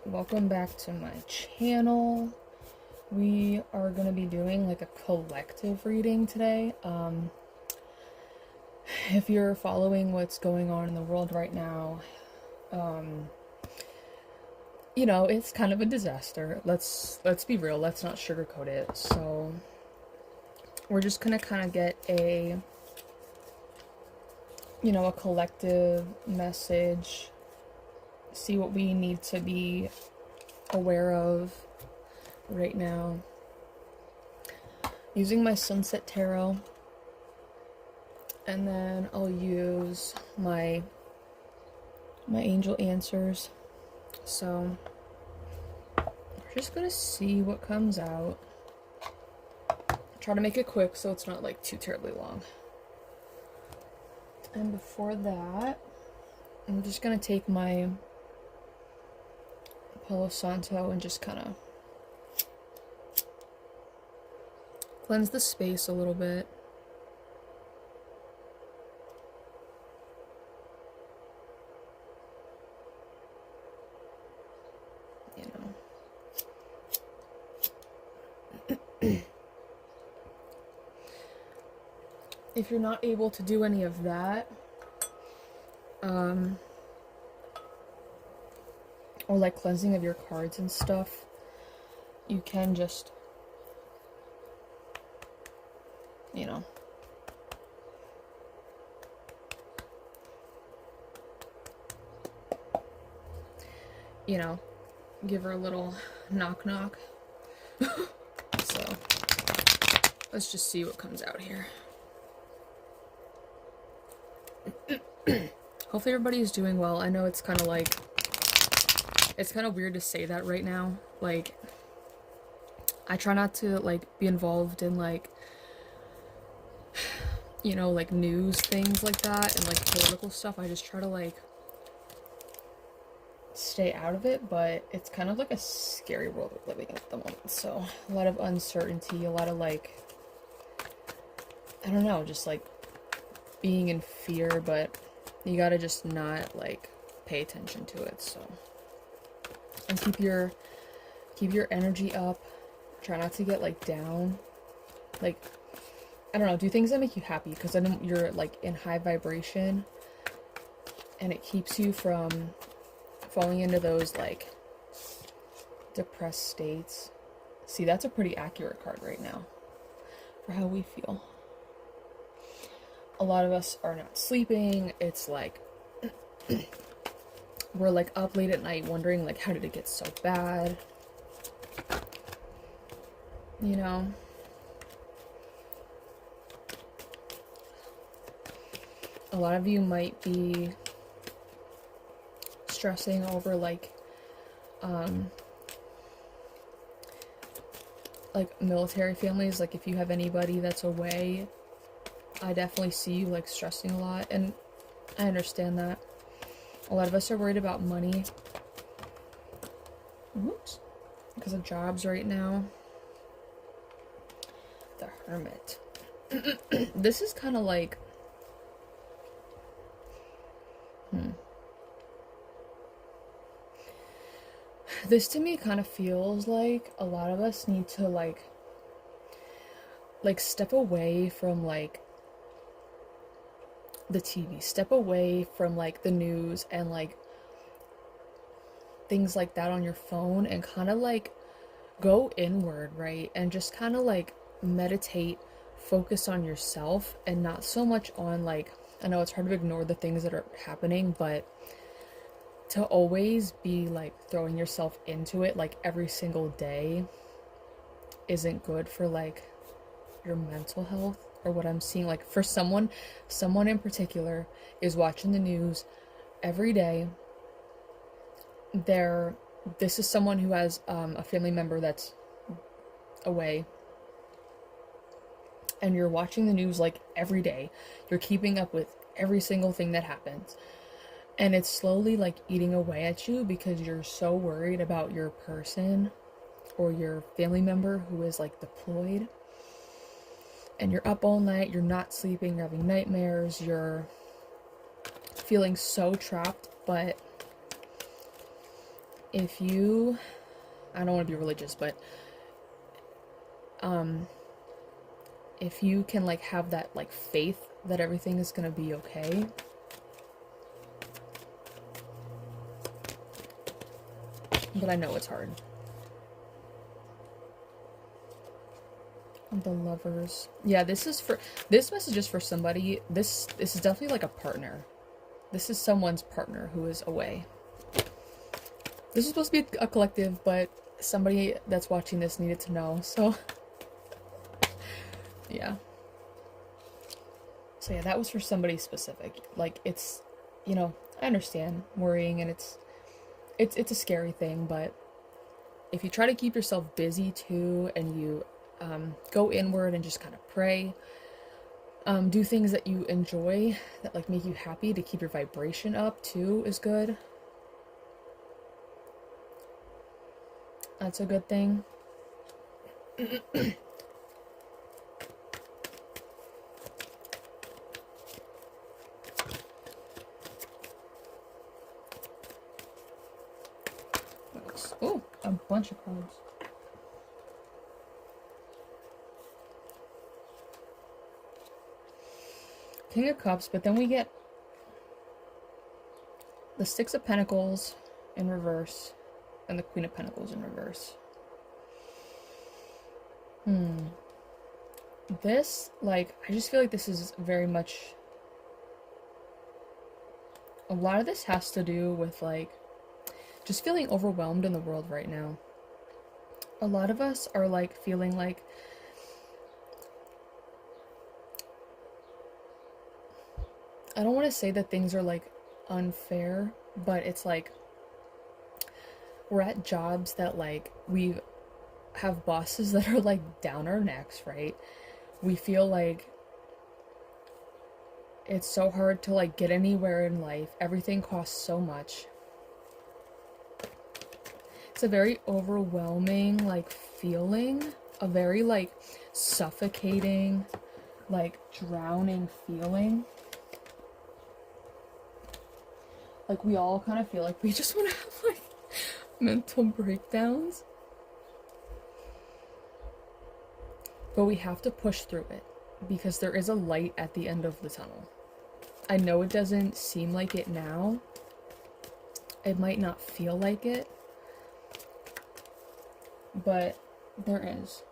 welcome back to my channel. We are going to be doing like a collective reading today. If you're following what's going on in the world right now, you know, it's kind of a disaster. Let's be real, let's not sugarcoat it. So we're just going to kind of get a, you know, a collective message, see what we need to be aware of right now. Using my Sunset Tarot, and then I'll use my angel answers. So we're just gonna see what comes out. Try to make it quick so it's not like too terribly long. And before that, I'm just gonna take my Palo Santo and just kind of cleanse the space a little bit. You know. If you're not able to do any of that, or like cleansing of your cards and stuff, you can just, you know, give her a little knock knock. So let's just see what comes out here. Hopefully everybody is doing well. I know it's kind of like, it's kind of weird to say that right now. Like, I try not to like be involved in like, you know, like news things like that and like political stuff. I just try to like stay out of it, but it's kind of like a scary world we're living in at the moment. So a lot of uncertainty, a lot of like, I don't know, just like being in fear, but you gotta just not like pay attention to it. So, and keep your energy up. Try not to get like down. Like, I don't know, do things that make you happy, because then you're like in high vibration and it keeps you from falling into those like depressed states. See, that's a pretty accurate card right now for how we feel. A lot of us are not sleeping. It's like we're like up late at night wondering like, how did it get so bad? You know? A lot of you might be stressing over like military families. Like, if you have anybody that's away, I definitely see you like stressing a lot, and I understand that. A lot of us are worried about money. Whoops. Because of jobs right now. The Hermit. This is kind of like, this to me kind of feels like a lot of us need to like step away from like the TV, step away from like the news and like things like that on your phone, and kind of like go inward, right? And just kind of like meditate, focus on yourself, and not so much on like, I know it's hard to ignore the things that are happening, but to always be like throwing yourself into it like every single day isn't good for like your mental health. Or what I'm seeing, like for someone in particular is watching the news every day. This is someone who has a family member that's away, and you're watching the news like every day. You're keeping up with every single thing that happens, and it's slowly like eating away at you because you're so worried about your person or your family member who is like deployed. And you're up all night, you're not sleeping, you're having nightmares, you're feeling so trapped, but if you, I don't want to be religious, but if you can like have that like faith that everything is gonna be okay, but I know it's hard. The Lovers. Yeah, this message is for somebody. This is definitely like a partner. This is someone's partner who is away. This is supposed to be a collective, but somebody that's watching this needed to know, so yeah. So yeah, that was for somebody specific. Like, it's, you know, I understand worrying, and it's a scary thing, but if you try to keep yourself busy too, and you go inward and just kind of pray, do things that you enjoy, that like make you happy, to keep your vibration up too, is good. That's a good thing. Oh, a bunch of cards. King of Cups, but then we get the Six of Pentacles in reverse and the Queen of Pentacles in reverse. This, like, I just feel like this is very much, a lot of this has to do with like just feeling overwhelmed in the world right now. A lot of us are like feeling like I don't want to say that things are like unfair, but it's like we're at jobs that like we have bosses that are like down our necks, right? We feel like it's so hard to like get anywhere in life. Everything costs so much. It's a very overwhelming like feeling, a very like suffocating, like drowning feeling. Like, we all kind of feel like we just want to have, like, mental breakdowns. But we have to push through it, because there is a light at the end of the tunnel. I know it doesn't seem like it now. It might not feel like it. But there is.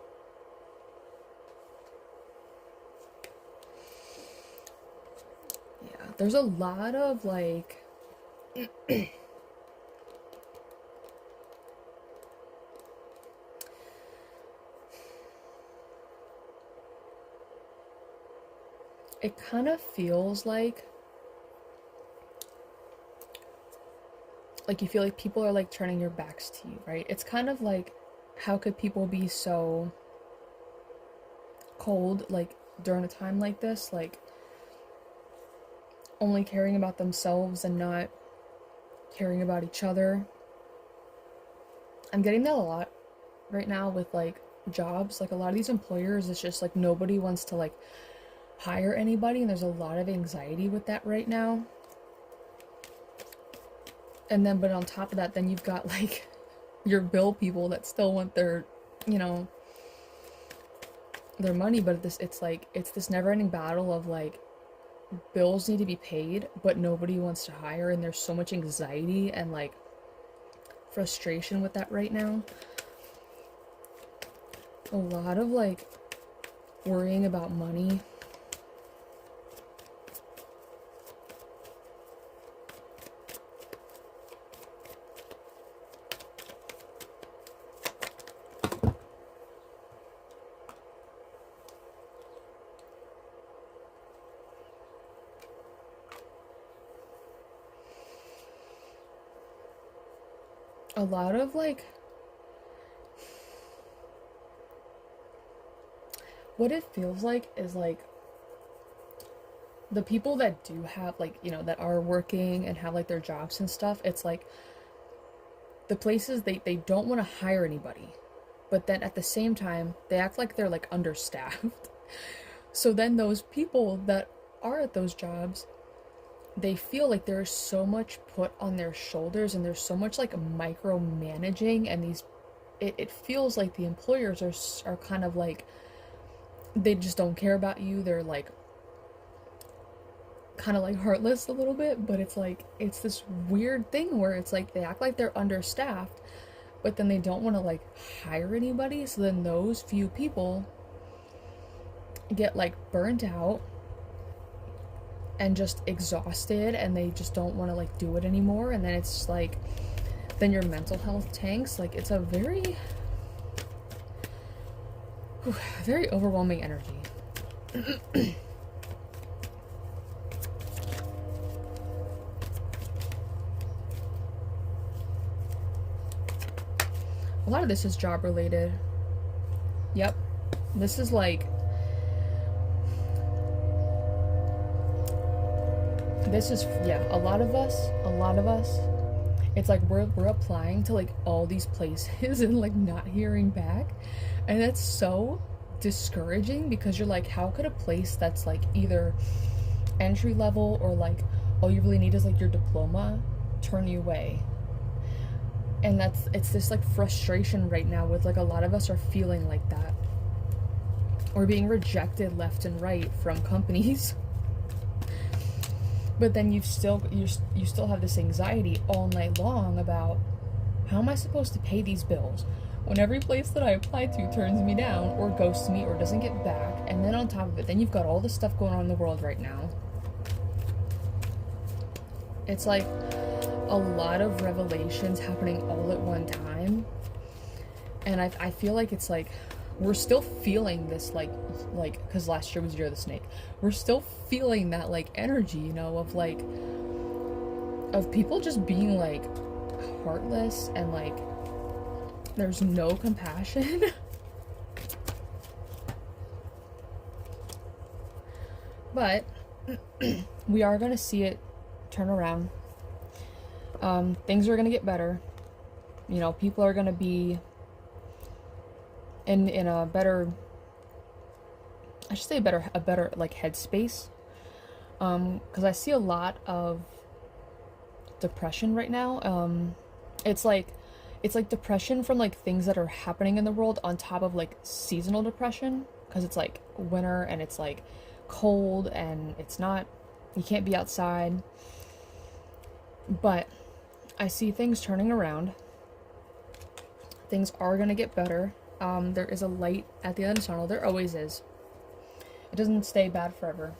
Yeah, there's a lot of, like, it kind of feels like you feel like people are like turning your backs to you, right? It's kind of like, how could people be so cold like during a time like this, like only caring about themselves and not caring about each other. I'm getting that a lot right now with like jobs. Like, a lot of these employers, it's just like nobody wants to like hire anybody, and there's a lot of anxiety with that right now. And then, but on top of that, then you've got like your bill people that still want their, you know, their money. But it's like, it's this never-ending battle of like, bills need to be paid, but nobody wants to hire, and there's so much anxiety and like frustration with that right now. A lot of like worrying about money. A lot of like, what it feels like is like the people that do have like, you know, that are working and have like their jobs and stuff, it's like the places they don't want to hire anybody, but then at the same time they act like they're like understaffed. So then those people that are at those jobs they feel like there's so much put on their shoulders, and there's so much like micromanaging, and it feels like the employers are kind of like, they just don't care about you. They're like kind of like heartless a little bit, but it's like, it's this weird thing where it's like they act like they're understaffed, but then they don't want to like hire anybody, so then those few people get like burnt out and just exhausted, and they just don't want to like do it anymore, and then it's like, then your mental health tanks. Like, it's a very very overwhelming energy. A lot of this is job related. Yep. This is like, this is, yeah, a lot of us, it's like we're applying to like all these places and like not hearing back. And that's so discouraging, because you're like, how could a place that's like either entry level or like all you really need is like your diploma turn you away? And it's this like frustration right now with like, a lot of us are feeling like that. Or being rejected left and right from companies. But then you still have this anxiety all night long about, how am I supposed to pay these bills when every place that I apply to turns me down or ghosts me or doesn't get back? And then on top of it, then you've got all this stuff going on in the world right now. It's like a lot of revelations happening all at one time. And I feel like it's like, we're still feeling this like, because last year was Year of the Snake. We're still feeling that like energy, you know, of like, of people just being like heartless, and like, there's no compassion. But we are gonna see it turn around. Things are gonna get better. You know, people are gonna be in a better, I should say a better like headspace. Because I see a lot of depression right now. It's like depression from like things that are happening in the world, on top of like seasonal depression, because it's like winter and it's like cold and it's not, you can't be outside. But I see things turning around. Things are gonna get better. There is a light at the end of the tunnel. There always is. It doesn't stay bad forever.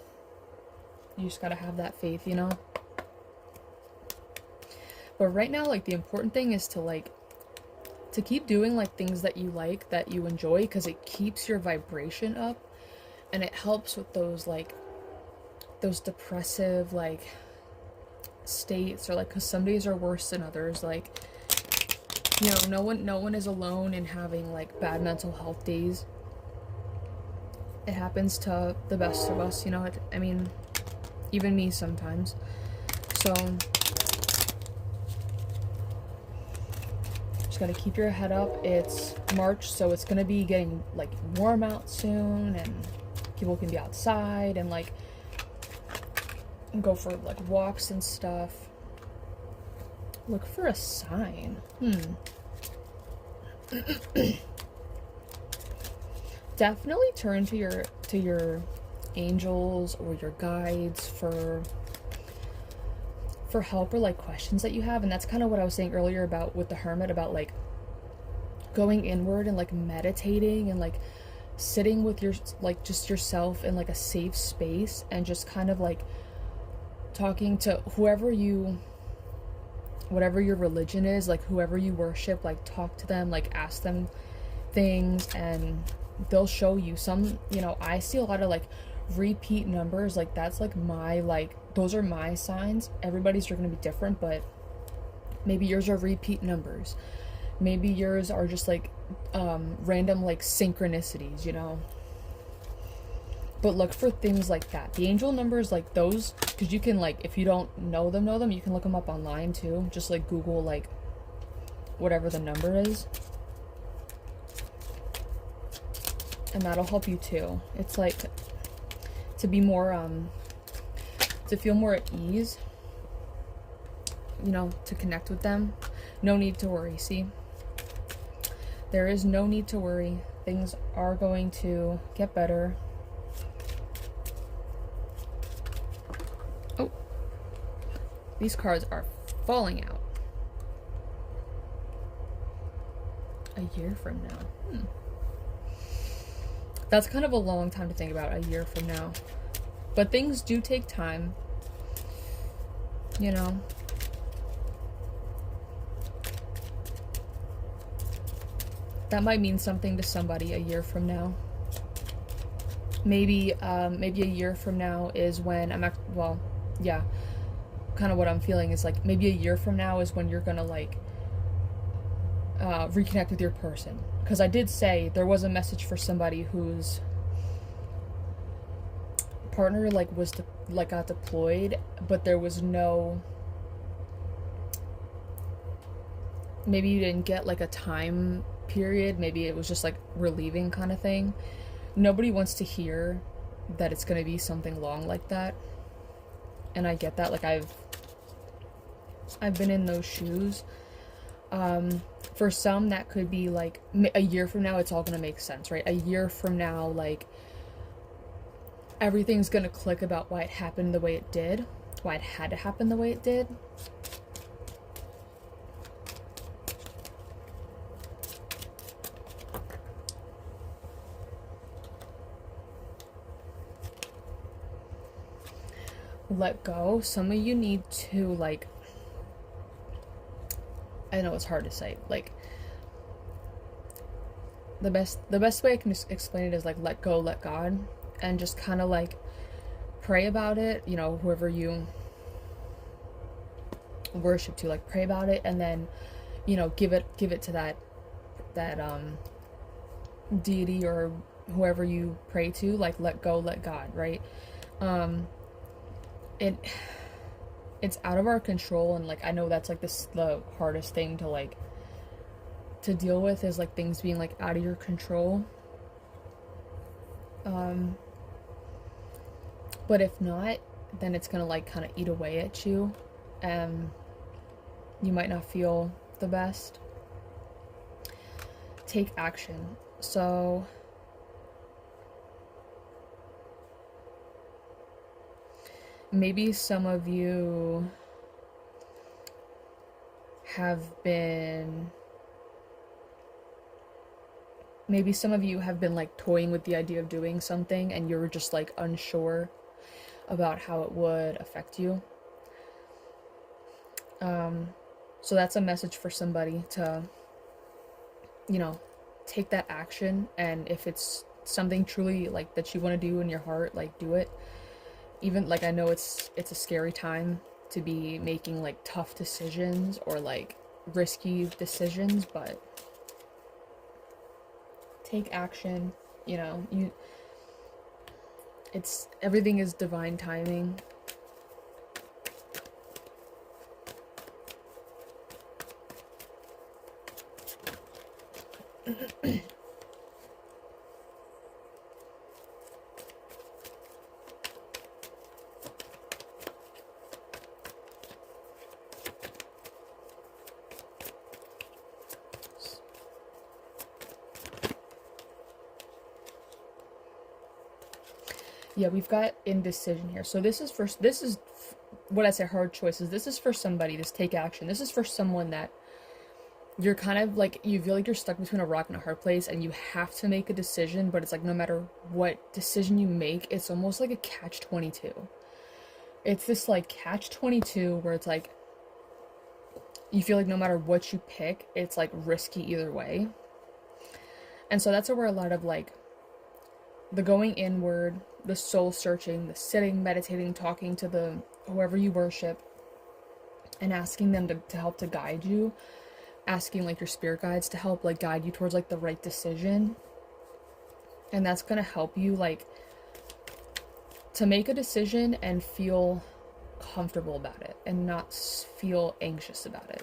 You just gotta have that faith, you know? But right now, like, the important thing is to, like, to keep doing, like, things that you like, that you enjoy, because it keeps your vibration up, and it helps with those, like, those depressive, like, states, or, like, because some days are worse than others, like, you know, no one is alone in having, like, bad mental health days. It happens to the best of us, you know, I mean, even me sometimes. So, just gotta keep your head up. It's March, so it's gonna be getting, like, warm out soon, and people can be outside and, like, go for, like, walks and stuff. Look for a sign. Definitely turn to your angels or your guides for help, or like questions that you have. And that's kind of what I was saying earlier about with the hermit, about like going inward and like meditating and like sitting with your, like, just yourself in like a safe space, and just kind of like talking to whatever your religion is, like whoever you worship, like talk to them, like ask them things, and they'll show you some, you know, I see a lot of like repeat numbers, like that's like my, like, those are my signs. Everybody's are going to be different, but maybe yours are repeat numbers, maybe yours are just like random like synchronicities, you know. But look for things like that. The angel numbers, like those, because you can, like, if you don't know them, you can look them up online too. Just like Google, like, whatever the number is. And that'll help you too. It's like to be more to feel more at ease, you know, to connect with them. No need to worry. See, there is no need to worry. Things are going to get better. Oh, these cards are falling out. A year from now. That's kind of a long time to think about, a year from now. But things do take time, you know. That might mean something to somebody a year from now. Maybe a year from now is when kind of what I'm feeling is like maybe a year from now is when you're gonna like reconnect with your person. Because I did say there was a message for somebody whose partner got deployed, but there was no, maybe you didn't get like a time period, maybe it was just like relieving kind of thing. Nobody wants to hear that it's going to be something long like that, and I get that. Like I've been in those shoes. For some that could be like a year from now, it's all going to make sense, right? A year from now, like everything's going to click about why it happened the way it did, why it had to happen the way it did. Let go. Some of you need to, like, I know it's hard to say, like, the best way I can explain it is like let go, let God, and just kind of like pray about it, you know, whoever you worship to, like pray about it, and then, you know, give it to that deity or whoever you pray to, like let go, let God, right? It's out of our control, and like I know that's like the hardest thing to like to deal with, is like things being like out of your control. But if not, then it's gonna like kind of eat away at you, and you might not feel the best. Take action. So maybe some of you have been like toying with the idea of doing something, and you're just like unsure about how it would affect you. So that's a message for somebody to, you know, take that action, and if it's something truly like that you want to do in your heart, like do it. Even like I know it's a scary time to be making like tough decisions or like risky decisions, but take action. You know, everything is divine timing. Yeah, we've got indecision here. So this is what I say hard choices. This is for somebody, this take action. This is for someone that you're kind of like, you feel like you're stuck between a rock and a hard place, and you have to make a decision, but it's like no matter what decision you make, it's almost like a catch-22. It's this like catch-22 where it's like you feel like no matter what you pick, it's like risky either way. And so that's where a lot of like the going inward, the soul searching, the sitting, meditating, talking to the whoever you worship, and asking them to help to guide you, asking like your spirit guides to help like guide you towards like the right decision. And that's gonna help you like to make a decision and feel comfortable about it and not feel anxious about it.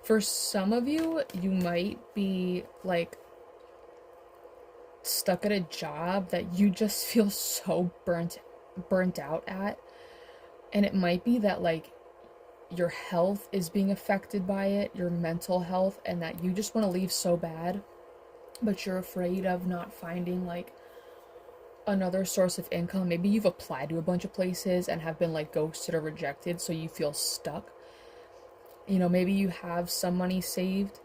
For some of you, you might be like stuck at a job that you just feel so burnt burnt out at. And it might be that like your health is being affected by it, your mental health, and that you just want to leave so bad, but you're afraid of not finding like another source of income. Maybe you've applied to a bunch of places and have been like ghosted or rejected, so you feel stuck. You know, maybe you have some money saved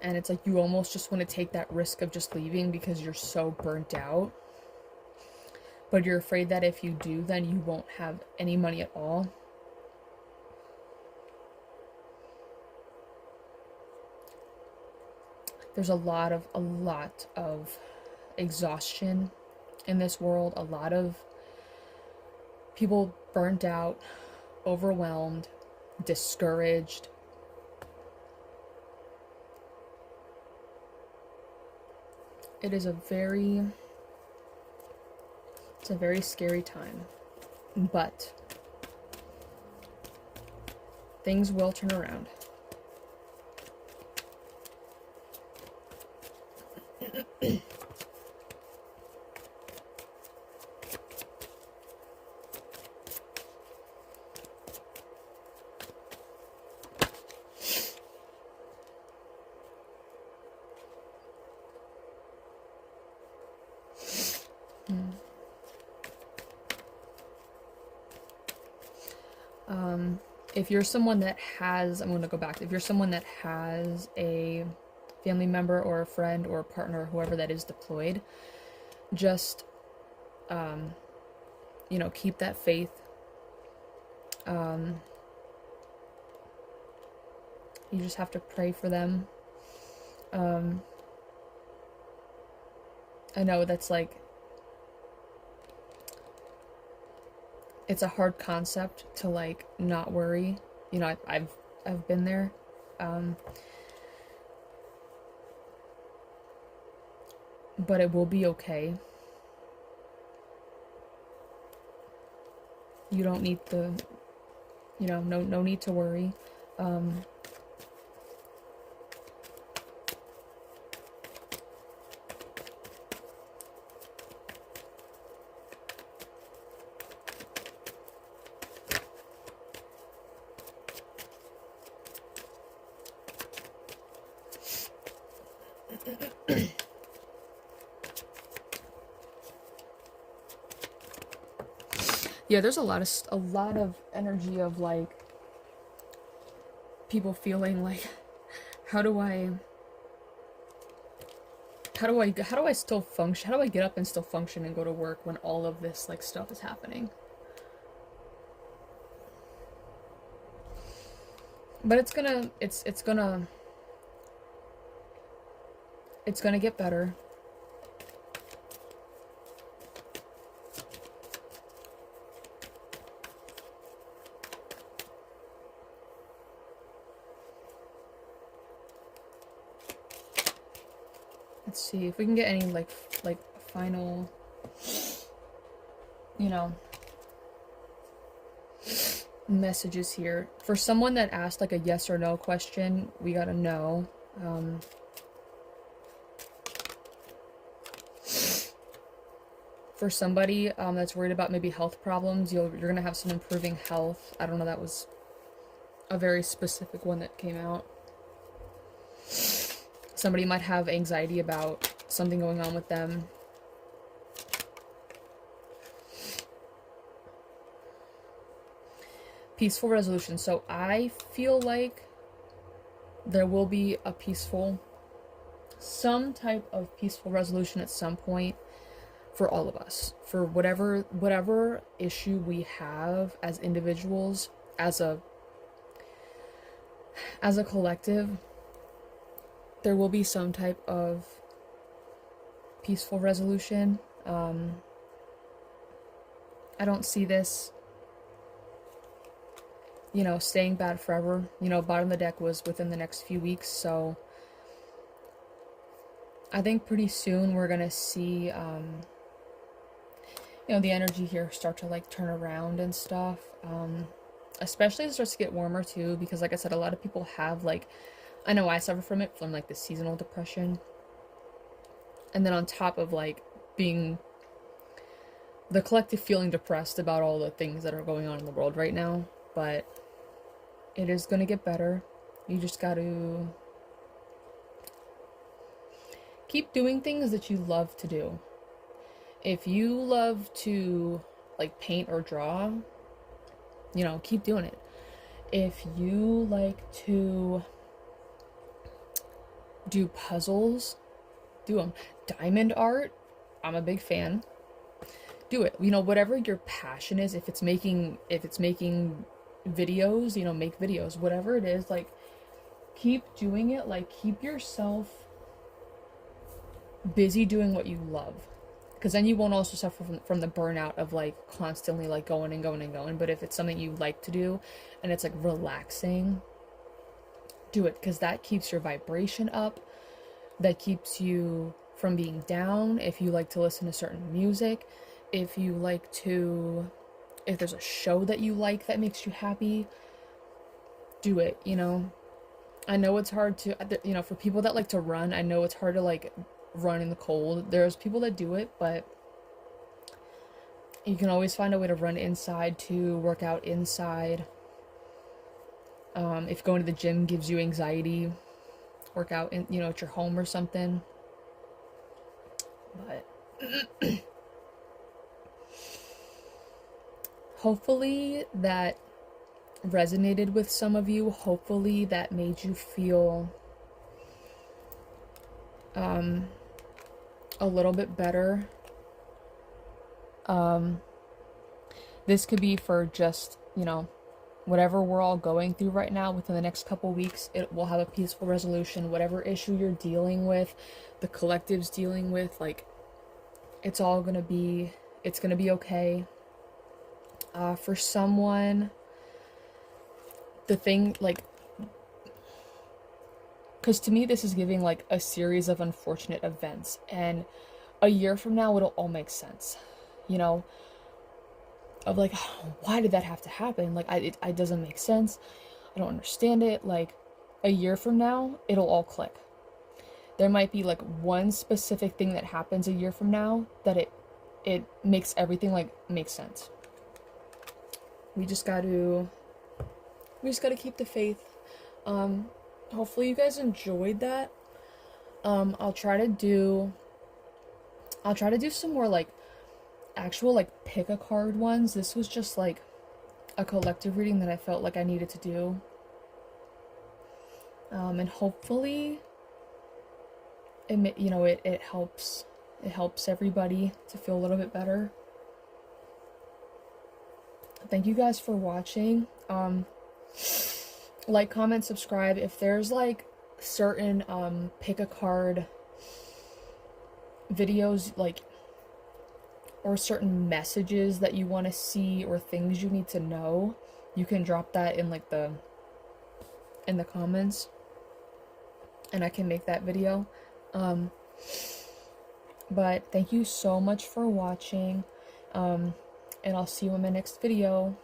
and it's like you almost just want to take that risk of just leaving because you're so burnt out. But you're afraid that if you do, then you won't have any money at all. There's a lot of exhaustion in this world. A lot of people burnt out, overwhelmed, discouraged. It's a very scary time, but things will turn around. If you're someone that has, I'm going to go back, if you're someone that has a family member or a friend or a partner or whoever that is deployed, just, you know, keep that faith. You just have to pray for them. I know that's like, it's a hard concept to like not worry. You know, I've been there. But it will be okay. You don't need to, you know, no need to worry. Yeah, there's a lot of energy of like people feeling like, how do I still function? How do I get up and still function and go to work when all of this like stuff is happening? But it's gonna get better. Let's see if we can get any like final, you know, messages here. For someone that asked like a yes or no question, we got a no. For somebody that's worried about maybe health problems, you're gonna have some improving health. I don't know, that was a very specific one that came out. Somebody might have anxiety about something going on with them. Peaceful resolution. So I feel like there will be a some type of peaceful resolution at some point for all of us. For whatever issue we have as individuals, as a collective, there will be some type of peaceful resolution. I don't see this, you know, staying bad forever. You know, bottom of the deck was within the next few weeks, so I think pretty soon we're gonna see, you know, the energy here start to like turn around and stuff. Especially as it starts to get warmer too, because like I said, a lot of people have like, I know I suffer from it, from like the seasonal depression. And then on top of like being the collective feeling depressed about all the things that are going on in the world right now, but it is going to get better. You just got to keep doing things that you love to do. If you love to like paint or draw, you know, keep doing it. If you like to do puzzles, do them. Diamond art, I'm a big fan. Do it. You know, whatever your passion is, if it's making videos, you know, make videos, whatever it is, like keep doing it. Like keep yourself busy doing what you love, because then you won't also suffer from the burnout of like constantly like going and going and going. But if it's something you like to do and it's like relaxing, do it, because that keeps your vibration up, that keeps you from being down. If you like to listen to certain music, if there's a show that you like that makes you happy, do it. You know, I know it's hard to, you know, for people that like to run, I know it's hard to like run in the cold. There's people that do it, but you can always find a way to run inside, to work out inside. If going to the gym gives you anxiety, work out in, you know, at your home or something. But hopefully that resonated with some of you. Hopefully that made you feel a little bit better. This could be for just, you know, whatever we're all going through right now. Within the next couple weeks, it will have a peaceful resolution. Whatever issue you're dealing with, the collective's dealing with, like, it's gonna be okay. For someone, the thing, like, because to me this is giving like a series of unfortunate events, and a year from now it'll all make sense, you know, of like, oh, why did that have to happen? Like, it doesn't make sense. I don't understand it. Like, a year from now, it'll all click. There might be like one specific thing that happens a year from now that it makes everything like make sense. We just got to keep the faith. Hopefully you guys enjoyed that. I'll try to do some more like actual like pick a card ones. This was just like a collective reading that I felt like I needed to do. And hopefully it helps everybody to feel a little bit better. Thank you guys for watching. Like, comment, subscribe. If there's like certain pick a card videos, like, or certain messages that you want to see or things you need to know, you can drop that in like in the comments and I can make that video. But thank you so much for watching, and I'll see you in my next video.